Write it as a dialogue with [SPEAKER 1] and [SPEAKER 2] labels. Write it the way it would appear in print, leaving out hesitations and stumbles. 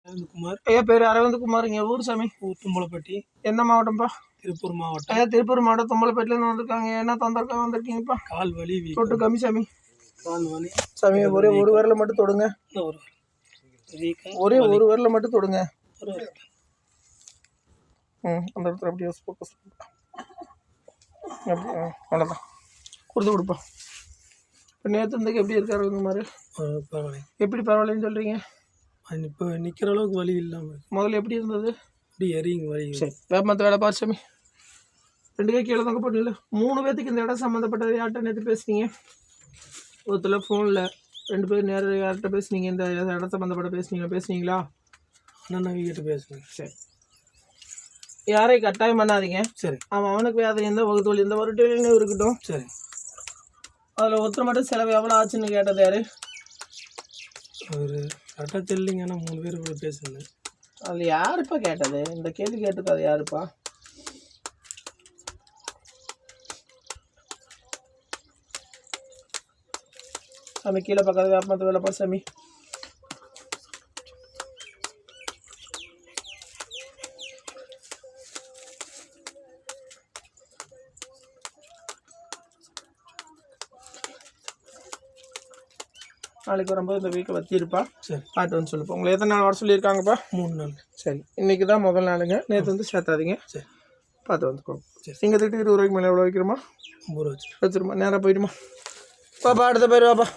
[SPEAKER 1] அரவிந்த்குமார்.
[SPEAKER 2] ஐயா பேர் அரவிந்த்குமாருங்க. ஊர் சாமி?
[SPEAKER 1] ஊர் தும்பலப்பட்டி.
[SPEAKER 2] எந்த மாவட்டம்ப்பா?
[SPEAKER 1] திருப்பூர் மாவட்டம்.
[SPEAKER 2] ஐயா திருப்பூர் மாவட்டம் தும்பலப்பேட்டிலேருந்து வந்திருக்காங்க. என்ன தொந்தரவுக்காக வந்திருக்கீங்கப்பா?
[SPEAKER 1] கால் வலி,
[SPEAKER 2] தொட்டு கம்மி சாமி.
[SPEAKER 1] கால் வலி
[SPEAKER 2] சாமி ஒரே ஒரு விரல மட்டும் தொடுங்க. ஒரே ஒரு விரல மட்டும் தொடுங்க. அந்த இடத்துல அப்படியே ஃபோக்கஸ் அப்படி அவ்வளோதான். கொடுத்து கொடுப்பா. இப்போ நேற்று இருந்துக்கு எப்படி இருக்காரு இந்த மாதிரி?
[SPEAKER 1] பரவாயில்ல.
[SPEAKER 2] எப்படி பரவாயில்லன்னு சொல்கிறீங்க?
[SPEAKER 1] இப்போ நிற்கிற அளவுக்கு வலி இல்லாமல்.
[SPEAKER 2] முதல்ல எப்படி இருந்தது?
[SPEAKER 1] இப்படி எரியுங்க வலி.
[SPEAKER 2] சரி வேப்பமத்த வேலை பாரு சாமி. 2 கை கீழே தாங்க போட்டு 3 பேர்த்துக்கு இந்த இடம் சம்மந்தப்பட்டது யார்கிட்ட நேற்று பேசுனீங்க? ஒருத்தர் ஃபோனில் 2 பேர் நேரம் யார்கிட்ட பேசுனீங்க? இந்த இடம் சம்மந்தப்பட்ட பேசுனீங்களா?
[SPEAKER 1] அண்ணன் வீட்டு பேசுனேன்.
[SPEAKER 2] சரி யாரையும் கட்டாயம் பண்ணாதீங்க.
[SPEAKER 1] சரி
[SPEAKER 2] அவனுக்கு வேறு எந்த வகுத்து வழி எந்த வருடம் இருக்கட்டும்.
[SPEAKER 1] சரி
[SPEAKER 2] அதில் ஒருத்தர் மட்டும் செலவு எவ்வளோ ஆச்சுன்னு கேட்டது யார்?
[SPEAKER 1] ஒரு கரெக்டாக தெரியலிங்க. ஆனால் 3 பேர் கூட பேசுனேன்.
[SPEAKER 2] அதில் யாருப்பா கேட்டது? இந்த கேள்வி கேட்டுக்காது யாருப்பா? சாமி கீழே பக்கத்து வேப்பமத்த வேலைப்பா சாமி. நாளைக்கு வரும்போது இந்த வீட்டில் வச்சிருப்பா.
[SPEAKER 1] சரி
[SPEAKER 2] பார்த்து வந்து சொல்லுப்பா. உங்களை எத்தனை நாள் வர சொல்லியிருக்காங்கப்பா?
[SPEAKER 1] 3 நாள்.
[SPEAKER 2] சரி இன்றைக்கி தான் முதல் நாளுங்க. நேற்று வந்து சேர்த்தாதீங்க.
[SPEAKER 1] சரி
[SPEAKER 2] பார்த்து வந்துக்கோ.
[SPEAKER 1] சரி
[SPEAKER 2] சிங்கத்துக்கிட்ட 20 ரூபாய்க்கு மேலே எவ்வளோ வைக்கிறோமா?
[SPEAKER 1] 50 ரூபா
[SPEAKER 2] வச்சிருமா. நேராக போயிடுமா? பாப்பா அடுத்த பேர் வாப்பா.